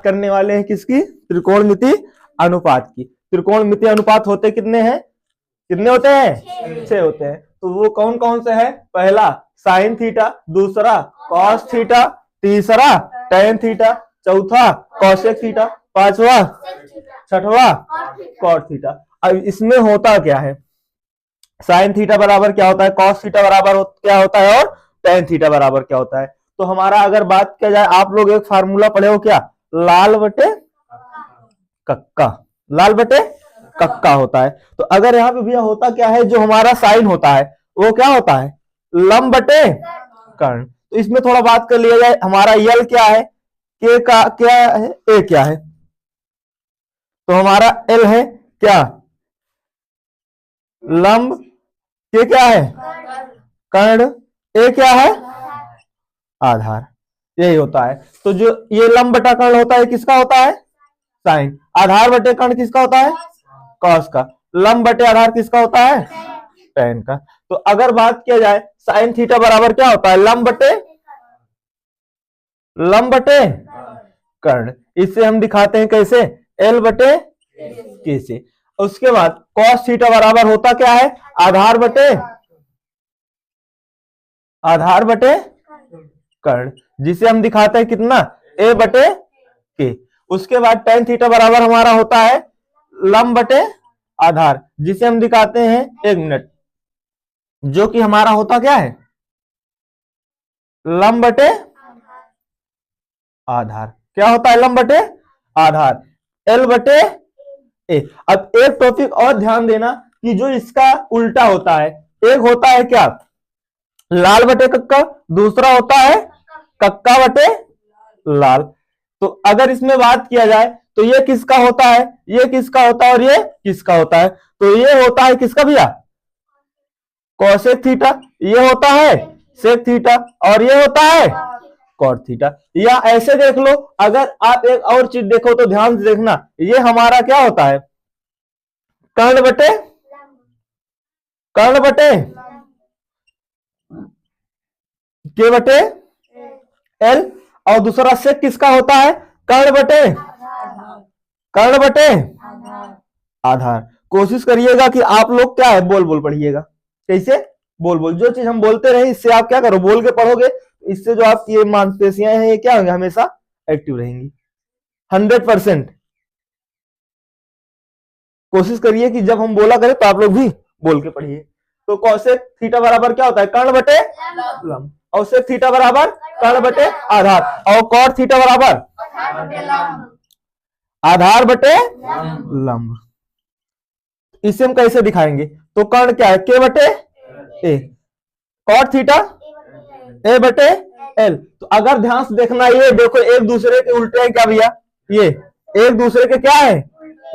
करने वाले हैं किसकी? त्रिकोणमिति अनुपात की। त्रिकोणमिति अनुपात होते कितने हैं? कितने होते हैं? 6 होते हैं। तो वो कौन कौन से है? पहला साइन थीटा, दूसरा कॉस थीटा, तीसरा टेन थीटा, चौथा कॉसेक थीटा, पांचवा छठवा कॉट थीटा। अब इसमें होता क्या है? साइन थीटा बराबर क्या होता है, कॉस थीटा बराबर क्या होता है, और टेन थीटा बराबर क्या होता है। तो हमारा अगर बात किया जाए, आप लोग एक फार्मूला पढ़े हो क्या? लाल बटे कक्का, लाल बटे कक्का होता है। तो अगर यहाँ पे भैया होता क्या है, जो हमारा साइन होता है वो क्या होता है? लंब बटे कर्ण। तो इसमें थोड़ा बात कर लिया जाए, हमारा यल क्या है, के का क्या है, ए क्या है। तो हमारा एल है क्या? लंब, के क्या है? कर्ण, ए क्या है? आधार। यही होता है। तो जो ये लंब बटा कर्ण होता है किसका होता है? साइन। आधार बटे कर्ण किसका होता है? कॉस का। लंब बटे आधार किसका होता है? टेन का। तो अगर बात किया जाए, साइन थीटा बराबर क्या होता है? लंब बटे कर्ण। इससे हम दिखाते हैं कैसे? एल बटे के से। उसके बाद कॉस थीटा बराबर होता क्या है? आधार बटे कर्ण, जिसे हम दिखाते हैं कितना? ए बटे के। उसके बाद टेन थीटा बराबर हमारा होता है लंब बटे आधार, जिसे हम दिखाते हैं, एक मिनट, जो कि हमारा होता क्या है? लंब बटे आधार। क्या होता है? लंब बटे आधार, एल बटे ए। अब एक टॉपिक और ध्यान देना कि जो इसका उल्टा होता है, एक होता है क्या? लाल बटे कक्का, दूसरा होता है कक्का बटे लाल। तो अगर इसमें बात किया जाए तो ये किसका होता है, ये किसका होता है, और ये किसका होता है? तो ये होता है किसका भैया? Cosec theta. ये होता है सेक थीटा, और ये होता है कॉट थीटा। या ऐसे देख लो, अगर आप एक और चीज देखो तो ध्यान से देखना, ये हमारा क्या होता है? कर्ण बटे के बटे एल, और दूसरा सेक किसका होता है? कर्ण बटे आधार। कोशिश करिएगा कि आप लोग क्या है, बोल बोल पढ़िएगा। कैसे? बोल बोल। जो चीज हम बोलते रहे, इससे आप क्या करो, बोल के पढ़ोगे। इससे जो आपकी ये मांसपेशियां हैं, ये क्या होंगे? हमेशा एक्टिव रहेंगी। 100% कोशिश करिए कि जब हम बोला करें तो आप लोग भी बोल के पढ़िए। तो कॉसेक थीटा बराबर क्या होता है? कर्ण बटे लंब। और सेक थीटा बराबर कर्ण बटे आधार। और कॉट थीटा बराबर आधार बटे लंब। इसे हम कैसे दिखाएंगे? तो कर्ण क्या है? के बटे ए, कॉट थीटा ए बटे एल। तो अगर ध्यान से देखना, ये देखो एक दूसरे के उल्टे हैं क्या भैया? ये एक दूसरे के क्या है?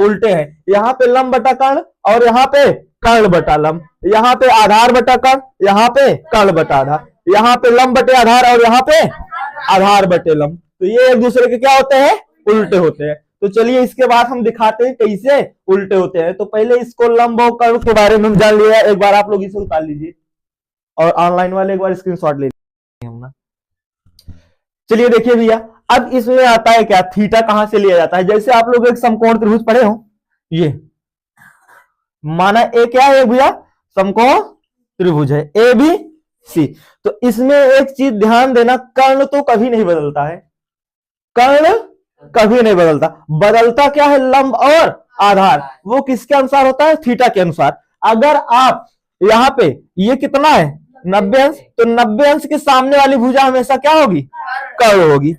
उल्टे हैं। यहाँ पे लंब बटा कर्ण, और यहाँ पे कर्ण बटा लंब। यहाँ पे आधार बटा कर्ण, यहाँ पे कर्ण बटा आधार। यहाँ पे लंब बटे आधार, और यहाँ पे आधार बटे लंब। तो ये एक दूसरे के क्या होते हैं? उल्टे होते हैं। तो चलिए इसके बाद हम दिखाते हैं कैसे उल्टे होते हैं। तो पहले इसको लंब और कर्ण के बारे में हम जान लिया। एक बार आप लोग इसे उतार लीजिए, और ऑनलाइन वाले एक बार स्क्रीनशॉट ले लीजिए। चलिए देखिए भैया, अब इसमें आता है क्या? थीटा कहां से लिया जाता है? जैसे आप लोग एक समकोण त्रिभुज पढ़े हो, ये माना ए क्या है भैया? समकोण त्रिभुज है, ए बी सी। तो इसमें एक चीज ध्यान देना, कर्ण तो कभी नहीं बदलता है। कर्ण कभी नहीं बदलता। बदलता क्या है? लंब और आधार। वो किसके अनुसार होता है? थीटा के अनुसार। अगर आप यहाँ पे ये कितना है? 90 अंश। तो 90 अंश के सामने वाली भुजा हमेशा क्या होगी? कर्ण होगी।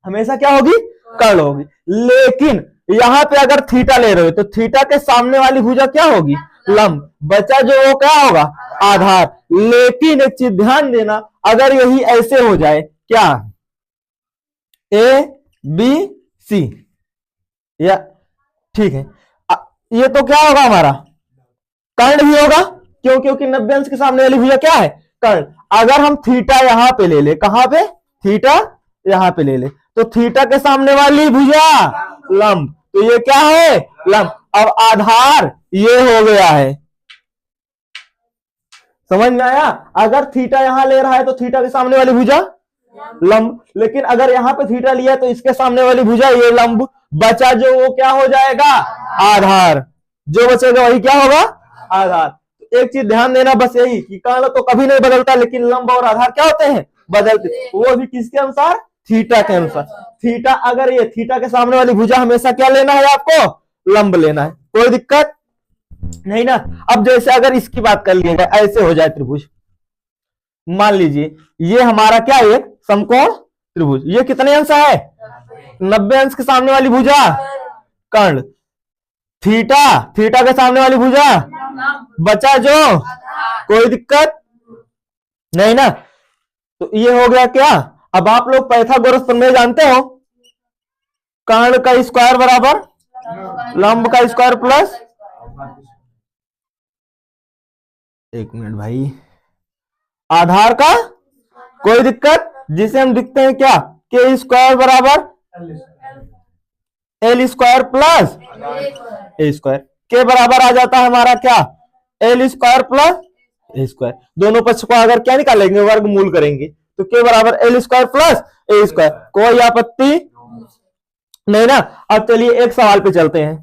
हमेशा क्या होगी? कर्ण होगी। लेकिन यहाँ पे अगर थीटा ले रहे हो तो थीटा के सामने वाली भुजा क्या होगी? लंब। बचा जो वो क्या होगा? आधार। लेकिन एक चीज ध्यान देना, अगर यही ऐसे हो जाए, क्या ए बी सी, या ठीक है, ये तो क्या होगा? हमारा कर्ण भी होगा। क्यों? क्योंकि 90 अंश के सामने वाली भुजा क्या है? कर्ण। अगर हम थीटा यहां पे ले ले, कहां पे? थीटा यहां पे ले ले, तो थीटा के सामने वाली भुजा लंब। तो ये क्या है? लंब। अब आधार ये हो गया है। समझ में आया? अगर थीटा यहां ले रहा है तो थीटा के सामने वाली भुजा लंब। लेकिन अगर यहाँ पे थीटा लिया तो इसके सामने वाली भुजा ये लंब, बचा जो वो क्या हो जाएगा, आधार। जो बचेगा वही क्या होगा, आधार। तो एक चीज ध्यान देना बस यही कि कर्ण तो कभी नहीं बदलता, लेकिन लंब और आधार क्या होते हैं, बदलते। वो भी किसके अनुसार, थीटा के अनुसार। थीटा अगर ये थीटा के सामने वाली भुजा हमेशा क्या लेना है आपको, लंब लेना है, कोई दिक्कत नहीं ना। अब जैसे अगर इसकी बात कर लिएगा, ऐसे हो जाए त्रिभुज, मान लीजिए ये हमारा क्या है, समकोण त्रिभुज। ये कितने अंश है, 90 अंश के सामने वाली भुजा कर्ण, थीटा थीटा के सामने वाली भुजा बचा जो, कोई दिक्कत नहीं ना। तो ये हो गया क्या। अब आप लोग पाइथागोरस प्रमेय जानते हो, कर्ण का स्क्वायर बराबर लंब का स्क्वायर प्लस, एक मिनट भाई, आधार का, कोई दिक्कत, जिसे हम लिखते हैं क्या, के स्क्वायर बराबर एल स्क्वायर प्लस ए स्क्वायर। के बराबर आ जाता है हमारा क्या, एल स्क्वायर प्लस ए स्क्वायर। दोनों पक्ष को अगर क्या निकालेंगे, वर्गमूल करेंगे, तो के बराबर एल स्क्वायर प्लस ए स्क्वायर। कोई आपत्ति नहीं ना। अब चलिए एक सवाल पे चलते हैं।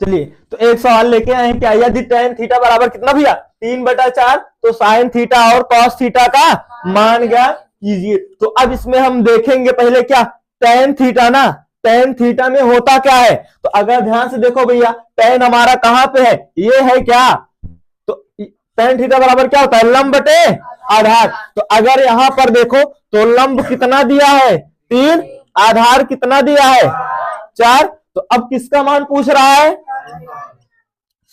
चलिए तो एक सवाल लेके आए हैं क्या, यदि tan थीटा बराबर कितना भैया 3/4, तो साइन थीटा और कॉस थीटा का मान ज्ञात कीजिए। तो अब इसमें हम देखेंगे पहले क्या, tan थीटा ना, tan थीटा में होता क्या है। तो अगर ध्यान से देखो भैया, tan हमारा कहां पे है, ये है क्या, तो tan थीटा बराबर क्या होता है, लंब बटे आधार। तो अगर यहां पर देखो तो लंब कितना दिया है 3, आधार कितना दिया है 4। तो अब किसका मान पूछ रहा है,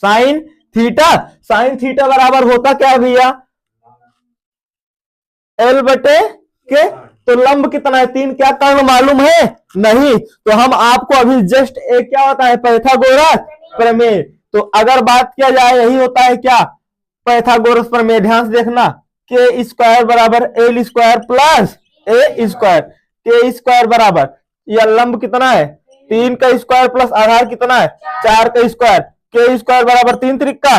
साइन थीटा। साइन थीटा बराबर होता क्या है भैया, एल बटे के। तो लंब कितना है 3, क्या कर्ण मालूम है, नहीं। तो हम आपको अभी जस्ट एक क्या होता है, पाइथागोरस प्रमेय। तो अगर बात किया जाए, यही होता है क्या, पाइथागोरस प्रमेय। ध्यान से देखना, के स्क्वायर बराबर एल स्क्वायर प्लस ए स्क्वायर। के स्क्वायर बराबर, यह लंब कितना है 3 का स्क्वायर प्लस आधार कितना है 4 का स्क्वायर। के स्क्वायर बराबर 3 त्रिका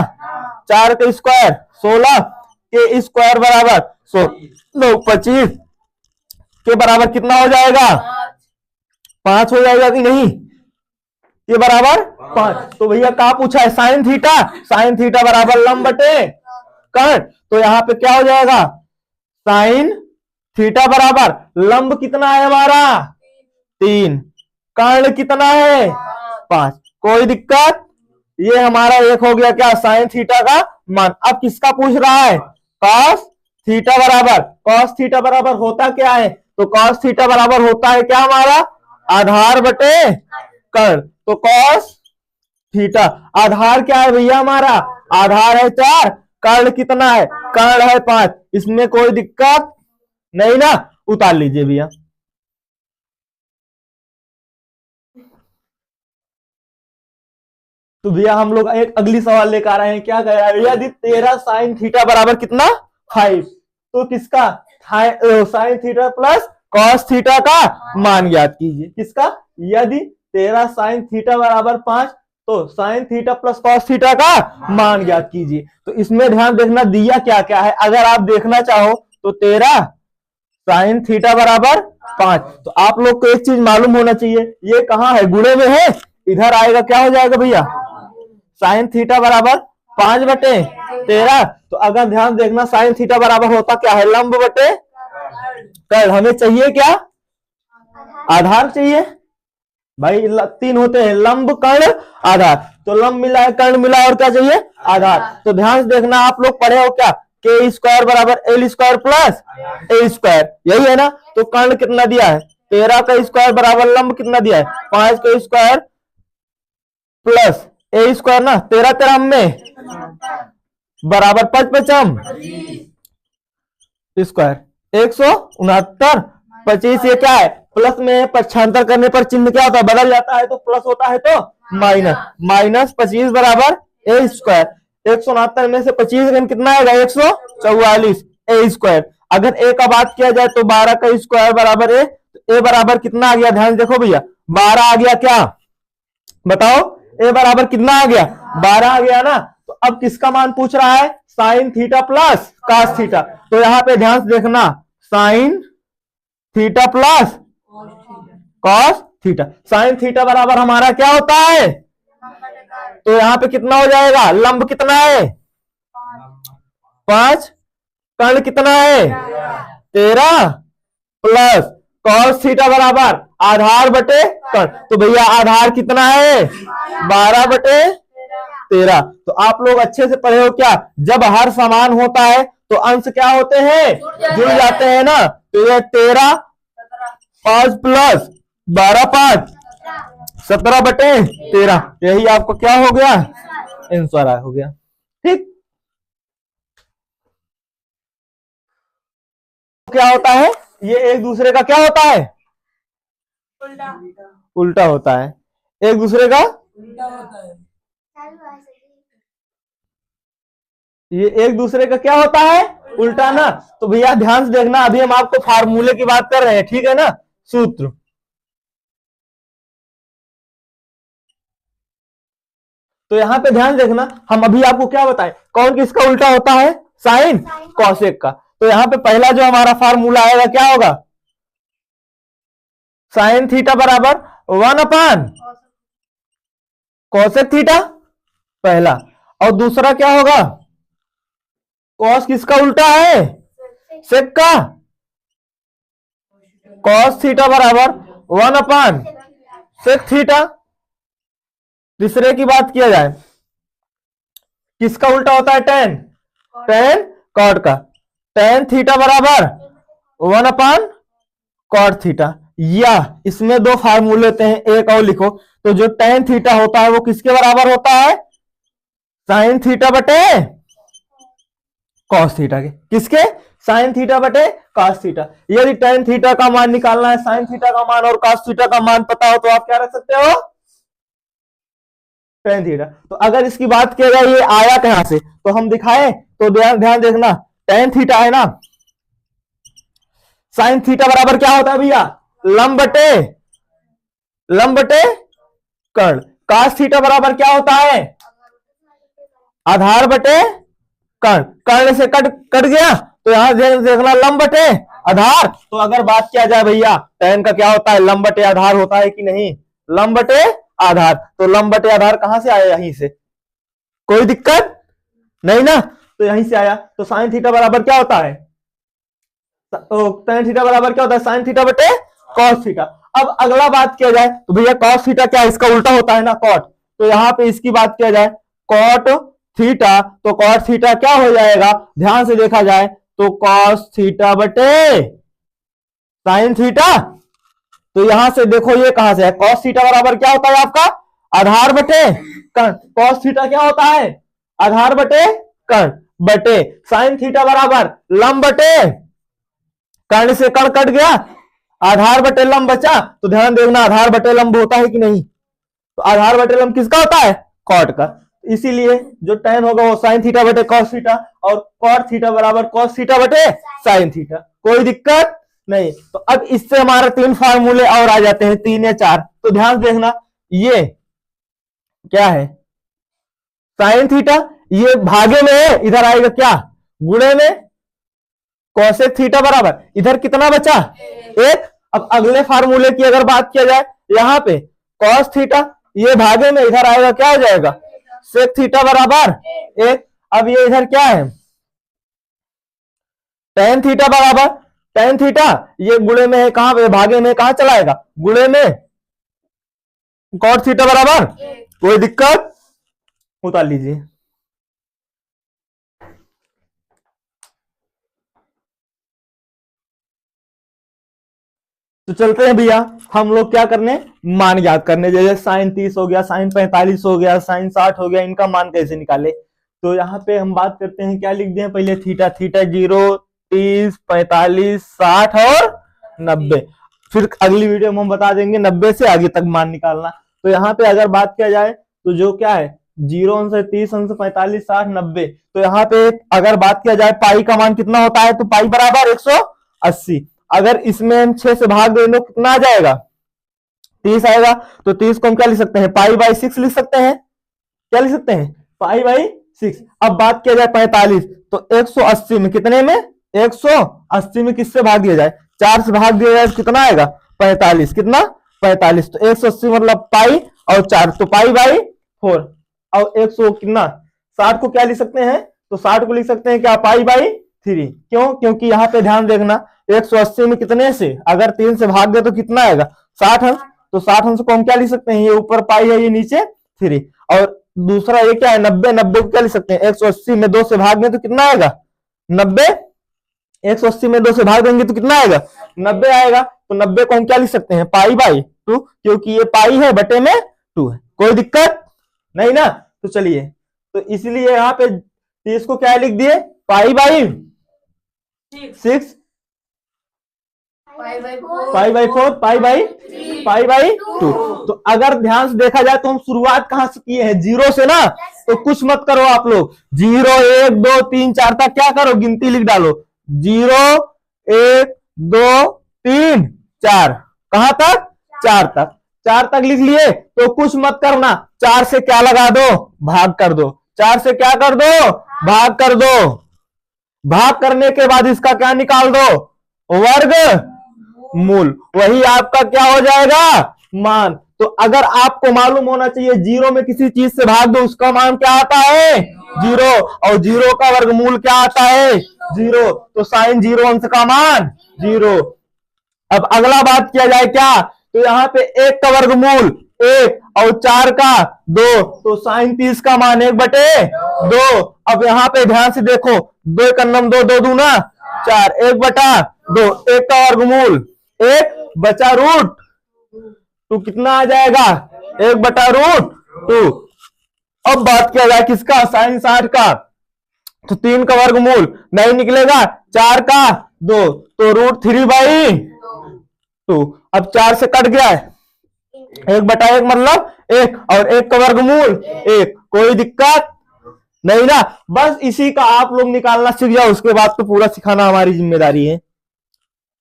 4 का स्क्वायर 16, के स्क्वायर बराबर 25 के बराबर कितना हो जाएगा 5 हो जाएगा कि नहीं, के बराबर 5। तो भैया क्या पूछा है, साइन थीटा। साइन थीटा बराबर लंब बटे कर्ण। तो यहां पे क्या हो जाएगा, साइन थीटा बराबर लंब कितना है हमारा 3, कर्ण कितना है 5। कोई दिक्कत, ये हमारा एक हो गया क्या, साइन थीटा का मान। अब किसका पूछ रहा है, कॉस थीटा बराबर। कॉस थीटा बराबर होता क्या है, तो कॉस थीटा बराबर होता है क्या हमारा, आधार बटे कर्ण। तो कॉस थीटा, आधार क्या है भैया हमारा, आधार है 4, कर्ण कितना है, कर्ण है 5। इसमें कोई दिक्कत नहीं ना, उतार लीजिए भैया। तो भैया हम लोग एक अगली सवाल लेकर आ रहे हैं, क्या कह रहा है, यदि 13 साइन थीटा बराबर कितना 5, तो किसका sine theta plus cos theta का मान ज्ञात कीजिए। किसका, यदि 13 साइन थीटा बराबर 5, तो sine theta plus cos theta का मान ज्ञात कीजिए। तो इसमें ध्यान देखना दिया क्या क्या है, अगर आप देखना चाहो तो 13 साइन थीटा बराबर 5। तो आप लोग को एक चीज मालूम होना चाहिए, ये कहां है, गुणे में है, इधर आएगा क्या हो जाएगा भैया, साइन थीटा बराबर 5/13। तो अगर ध्यान देखना, साइन थीटा बराबर होता क्या है, लंब बटे कर्ण। हमें चाहिए क्या, आधार चाहिए भाई, 3 होते हैं, लंब कर्ण आधार। तो लंब मिला है, कर्ण मिला, और क्या चाहिए, आधार। तो ध्यान से देखना, आप लोग पढ़े हो क्या, के स्क्वायर बराबर एल स्क्वायर प्लस ए स्क्वायर, यही है ना। तो कर्ण कितना दिया है 13 का स्क्वायर बराबर लंब कितना दिया है 5 का स्क्वायर प्लस ए स्क्वायर ना, 13 13 में बराबर 5 पचम स्क्वायर 169, 25 ये क्या है प्लस में, पक्षांतर करने पर चिन्ह क्या होता है, बदल जाता है, तो प्लस होता है तो माइनस 25 बराबर ए स्क्वायर। 169 में से 25 कितना आएगा 144 ए स्क्वायर। अगर ए का बात किया जाए तो 12 का स्क्वायर बराबर ए, तो ए बराबर कितना आ गया, ध्यान देखो भैया 12 आ गया, क्या बताओ, ए बराबर कितना आ गया 12 आ गया ना। तो अब किसका मान पूछ रहा है, sine theta plus cos theta. तो यहाँ पे ध्यान से देखना, sine theta plus cos theta. Sine theta बराबर हमारा क्या होता है, तो यहाँ पे कितना हो जाएगा, लंब कितना है 5, कर्ण कितना है 13 प्लस कॉस थीटा बराबर आधार बटे कर्ण। तो भैया आधार कितना है 12 बटे 13। तो आप लोग अच्छे से पढ़े हो क्या, जब हर समान होता है तो अंश क्या होते हैं, जुड़ जाते हैं ना। तो ये 13 5 प्लस 12 5 17 बटे 13, यही आपको क्या हो गया, आंसर हो गया। ठीक, क्या होता है, ये एक दूसरे का क्या होता है, उल्टा होता है, एक दूसरे का उल्टा होता है। ये एक दूसरे का क्या होता है, उल्टा ना। तो भैया ध्यान से देखना, अभी हम आपको फार्मूले की बात कर रहे हैं, ठीक है ना, सूत्र। तो यहां पे ध्यान देखना, हम अभी आपको क्या बताएं, कौन किसका उल्टा होता है, साइन कॉसेक का। तो यहां पे पहला जो हमारा फार्मूला आएगा क्या होगा, साइन थीटा बराबर 1 कॉसेक थीटा पहला, और दूसरा क्या होगा, कॉस किसका उल्टा है, सेक का, कॉस थीटा बराबर 1 सेक थीटा। तीसरे की बात किया जाए, किसका उल्टा होता है, टेन कॉट का, टेन थीटा बराबर 1 कॉट थीटा। या इसमें दो फार्मूले होते हैं, एक और लिखो। तो जो टेन थीटा होता है वो किसके बराबर होता है, साइन थीटा बटे कॉस थीटा के, किसके, साइन थीटा बटे कॉस थीटा। यदि टेन थीटा का मान निकालना है, साइन थीटा का मान और कॉस थीटा का मान पता हो, तो आप क्या रख सकते हो, टेन थीटा। तो अगर इसकी बात किया जाए ये आया कहां से, तो हम दिखाएं, तो ध्यान देखना, टेन थीटा है ना, साइन थीटा बराबर क्या होता है भैया, लंब बटे कर्ण। कॉस थीटा बराबर क्या होता है, आधार बटे कर्ण, कर्ण से कट गया, तो यहां देखना लंब बटे आधार। तो अगर बात किया जाए भैया, टेन का क्या होता है, लंब बटे आधार होता है कि नहीं, लंब बटे आधार। तो लंब बटे आधार कहां से आया, यहीं से, कोई दिक्कत नहीं ना, तो यहीं से आया। तो साइन थीटा बराबर क्या होता है, tan थीटा बराबर क्या होता है, साइन थीटा बटे कॉस थीटा। अब अगला बात किया जाए, तो भैया कॉस थीटा क्या है, इसका उल्टा होता है ना, कॉट। तो यहां पे इसकी बात किया जाए, कॉट थीटा, तो कॉट थीटा क्या हो जाएगा, ध्यान से देखा जाए तो कॉस थीटा बटे साइन थीटा। तो यहां से देखो ये कहां से है, कॉस थीटा बराबर क्या होता है आपका, आधार बटे कर्ण। कॉस थीटा क्या होता है, आधार बटे कर्ण, बटे साइन थीटा बराबर लंब बटे कर्ण, से कर्ण कट गया, आधार बटे लंब बचा। तो ध्यान देखना, आधार बटे लंब होता है कि नहीं, तो आधार बटे लंब किसका होता है, कॉट का। इसीलिए जो tan होगा वो साइन थीटा बटे कॉस थीटा, और कॉट थीटा बराबर कॉस थीटा बटे साइन थीटा, कोई दिक्कत नहीं। तो अब इससे हमारा 3 फार्मूले और आ जाते हैं, 3 या 4। तो ध्यान देखना, ये क्या है, साइन थीटा, ये भागे में है, इधर आएगा क्या, गुणे में, कॉसेक थीटा बराबर इधर कितना बचा, 1। अब अगले फार्मूले की अगर बात किया जाए, यहां पे कॉस थीटा, ये भागे में, इधर आएगा क्या हो जाएगा, सेक थीटा बराबर 1। अब ये इधर क्या है, टेन थीटा बराबर, टेन थीटा ये गुणे में है, कहां पे, भागे में, कहां चलाएगा, गुणे में, कॉट थीटा बराबर, कोई दिक्कत, उतार लीजिए। तो चलते हैं भैया, हम लोग क्या करने, मान याद करने, जैसे साइन 30 हो गया, साइन 45 हो गया, साइन 60 हो गया, इनका मान कैसे निकाले। तो यहाँ पे हम बात करते हैं, क्या लिख दिए पहले, थीटा, थीटा 0 30 45 60 और 90। फिर अगली वीडियो में हम बता देंगे 90 से आगे तक मान निकालना। तो यहाँ पे अगर बात किया जाए, तो जो क्या है, 0 से 30 से 45 60 90। तो यहाँ पे अगर बात किया जाए, पाई का मान कितना होता है, तो पाई बराबर 180। अगर इसमें हम 6 से भाग दें तो कितना आ जाएगा, 30 आएगा। तो 30 को हम क्या लिख सकते हैं, पाई बाई 6 लिख सकते हैं, क्या लिख सकते हैं, पाई बाई 6। अब बात किया जाए 45, तो 180 में कितने में 180 में किससे भाग दिया जाए 4 से भाग दिया जाए तो कितना आएगा 45। कितना 45, तो 180 मतलब पाई और 4 तो पाई बाई 4। और 100 कितना 60 को क्या लिख सकते हैं, तो 60 को लिख सकते हैं क्या पाई बाई 3। क्यों, क्योंकि यहाँ पे ध्यान देखना 180 में कितने से अगर 3 से भाग दे तो कितना आएगा 60 अंश, तो 60 अंश को हम क्या लिख सकते हैं, ये ऊपर पाई है ये नीचे 3। और दूसरा ये क्या है 90, 90 को क्या लिख सकते हैं 180 में 2 से भाग दें तो कितना आएगा 90, 180 में 2 से भाग देंगे तो कितना आएगा 90 आएगा। तो 90 को हम क्या लिख सकते हैं पाई बाई 2, क्योंकि ये पाई है बटे में 2 है, कोई दिक्कत नहीं ना। तो चलिए, तो इसलिए यहाँ पे 30 को क्या लिख दिए pi by 6, pi by 4, pi by 2। तो अगर ध्यान से देखा जाए तो हम शुरुआत कहां से किए हैं 0 से ना, तो कुछ मत करो आप लोग 0 1 2 3 4 तक क्या करो गिनती लिख डालो 0 1 2 3 4, कहां तक 4 तक, 4 तक लिख लिए। तो कुछ मत करना, 4 से क्या लगा दो भाग कर दो, 4 से क्या कर दो भाग कर दो। भाग करने के बाद इसका क्या निकाल दो वर्ग मूल, वही आपका क्या हो जाएगा मान। तो अगर आपको मालूम होना चाहिए 0 में किसी चीज से भाग दो उसका मान क्या आता है 0, और 0 का वर्गमूल क्या आता है 0, तो साइन 0 अंश का मान 0। अब अगला बात किया जाए क्या, तो यहाँ पे 1 का वर्गमूल 1 और 4 का 2, तो साइन 30 का मान 1/2। अब यहाँ पे ध्यान से देखो 2 1 2 2 दूना 4, 1/2, 1 का वर्गमूल 1 बचा रूट 2, कितना आ जाएगा 1/√2। अब बात किया जाए किसका साइन 60 का, तो 3 का वर्गमूल नहीं निकलेगा 4 का 2, तो √3/2। अब 4 से कट गया है 1/1 मतलब 1, और 1 का वर्गमूल 1, कोई दिक्कत नहीं ना। बस इसी का आप लोग निकालना सीख जाओ, उसके बाद तो पूरा सिखाना हमारी जिम्मेदारी है।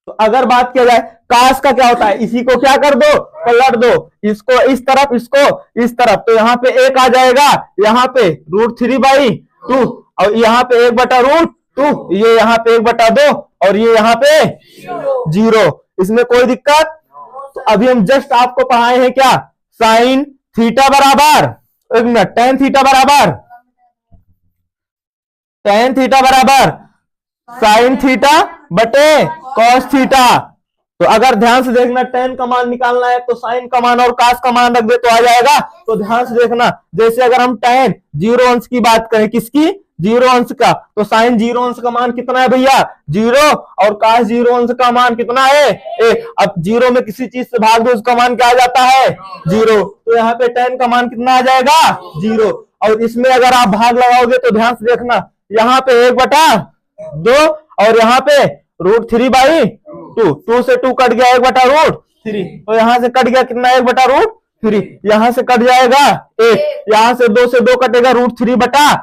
तो अगर बात किया जाए काश का क्या होता है, इसी को क्या कर दो पलट दो, इसको इस तरफ इसको इस तरफ, तो यहाँ पे 1 आ जाएगा, यहाँ पे √3/2, और यहाँ पे 1/√2, ये यहाँ पे 1/2, और ये यहाँ पे 0। इसमें कोई दिक्कत। तो अभी हम जस्ट आपको पढ़ाए हैं क्या साइन थीटा बराबर, एक मिनट, tan थीटा बराबर साइन थीटा बटे कॉस थीटा। तो अगर ध्यान से देखना tan का मान निकालना है तो साइन का मान और cos का मान रख दे तो आ जाएगा। तो ध्यान से देखना, जैसे अगर हम tan 0 अंश की बात करें, किसकी 0 अंश का, तो साइन 0 अंश का मान कितना है भैया 0, और cos 0 अंश का मान कितना है 1। अब 0 में किसी चीज से भाग दो उसका मान क्या आ जाता है 0, तो यहाँ पे tan का मान कितना आ जाएगा 0। और इसमें अगर आप भाग लगाओगे तो ध्यान से देखना, यहाँ पे 1/2 और यहाँ पे √3/2, 2 से 2 कट गया 1/√3, तो यहाँ से कट गया कितना 1/√3, यहाँ से कट जाएगा 1, यहाँ से 2 से 2 कटेगा √3/1,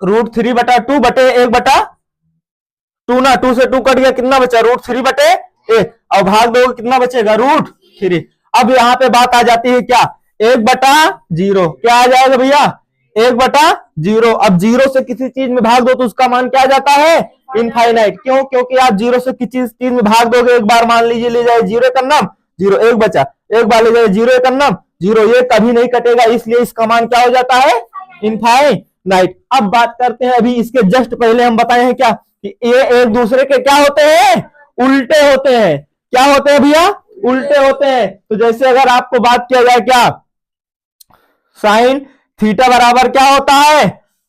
√3/2 बटे 1/2 ना, 2 से 2 कट गया कितना बचा √3/1, और भाग दोगे कितना बचेगा √3। अब यहाँ पे बात आ जाती है क्या 1/0, क्या आ जाएगा भैया 1/0। अब 0 से किसी चीज में भाग दो तो उसका मान क्या आ जाता है इनफाइनाइट। क्यों, क्योंकि आप 0 से किसी चीज में भाग दोगे, एक बार मान लीजिए ले जाए 0 का नाम 0, 1 बचा, एक बार ले जाए 0 का नाम 0, ये कभी नहीं कटेगा, इसलिए इसका मान क्या हो जाता है इनफाइनाइट। अब बात करते हैं, अभी इसके जस्ट पहले हम बताए हैं क्या कि ये एक दूसरे के क्या होते हैं उल्टे होते हैं। क्या होते हैं भैया उल्टे होते हैं। तो जैसे अगर आपको बात किया जाए क्या साइन थीटा बराबर क्या होता है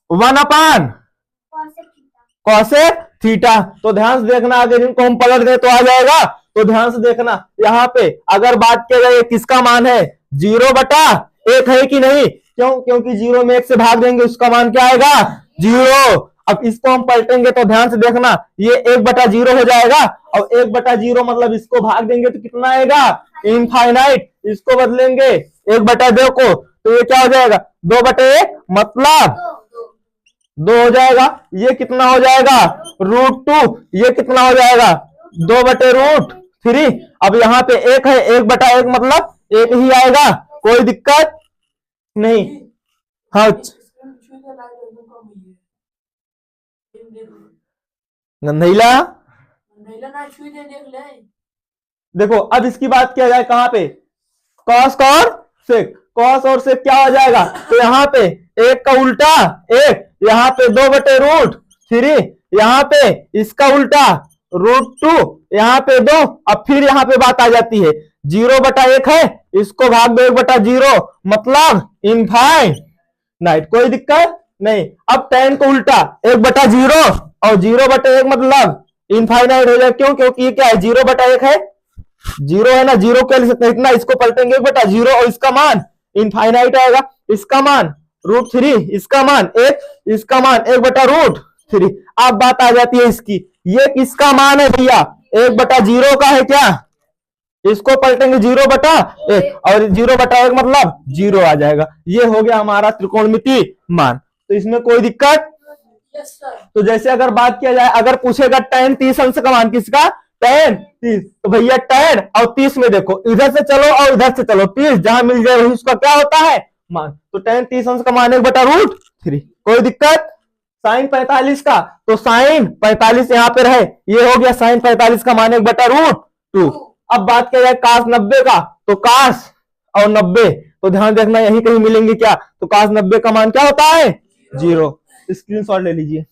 1/cosec थीटा। तो ध्यान से देखना, अगर इनको हम पलट दें तो आ जाएगा। तो ध्यान से देखना, यहाँ पे अगर बात किया जाए किसका मान है 0/1 है कि नहीं, क्यों, क्योंकि 0 में 1 से भाग देंगे उसका मान क्या आएगा 0। अब इसको हम पलटेंगे तो ध्यान से देखना, ये 1/0 हो जाएगा, और 1/0 मतलब इसको भाग देंगे तो कितना आएगा इनफाइनाइट। इसको बदलेंगे 1/2 को तो ये क्या हो जाएगा 2/1 मतलब 2 हो जाएगा। ये कितना हो जाएगा √2, ये कितना हो जाएगा 2/√3। अब यहाँ पे 1 है, 1/1 मतलब 1 ही आएगा, कोई दिक्कत नहीं। हाँ गंधैला। देखो अब इसकी बात किया जाए कहां पे, कॉस और सेक, कॉस और सेक क्या हो जाएगा, तो यहाँ पे एक का उल्टा एक, यहाँ पे 2/√3, यहाँ पे इसका उल्टा √2, यहाँ पे 2। अब फिर यहाँ पे बात आ जाती है 0/1 है, इसको भाग दो 1/0, मतलब इनफाइनाइट, कोई दिक्कत नहीं। अब tan को उल्टा 1/0 और 0/1 मतलब इनफाइनाइट हो जाए, क्यों, क्योंकि ये क्या है 0/1 है, 0 है ना, 0 क्या लिख सकते हैं, इतना, इसको पलटेंगे 1/0 और इसका मान इनफाइनाइट आएगा, इसका मान √3, इसका मान 1, इसका मान 1/√3। अब बात आ जाती है इसकी, ये किसका मान है भैया, 1/0 का है क्या, इसको पलटेंगे 0/1 और 0/1 मतलब 0 आ जाएगा। ये हो गया हमारा त्रिकोणमिति मान, तो इसमें कोई दिक्कत। तो जैसे अगर बात किया जाए, अगर पूछेगा tan 30 अंश का मान किसका, tan 30, तो भैया tan और 30 में देखो इधर से चलो और इधर से चलो, 30 जहां मिल जाए वही उसका क्या होता है मान, तो tan 30 अंश का मान 1/√3, कोई दिक्कत। sin 45 का, तो sin 45 यहाँ पे रहे, ये हो गया sin 45 का मान 1/√2। अब बात किया जाए cos 90 का, तो cos और 90, तो ध्यान देखना यही कहीं मिलेंगे क्या, तो cos 90 का मान क्या होता है 0। स्क्रीनशॉट ले लीजिए।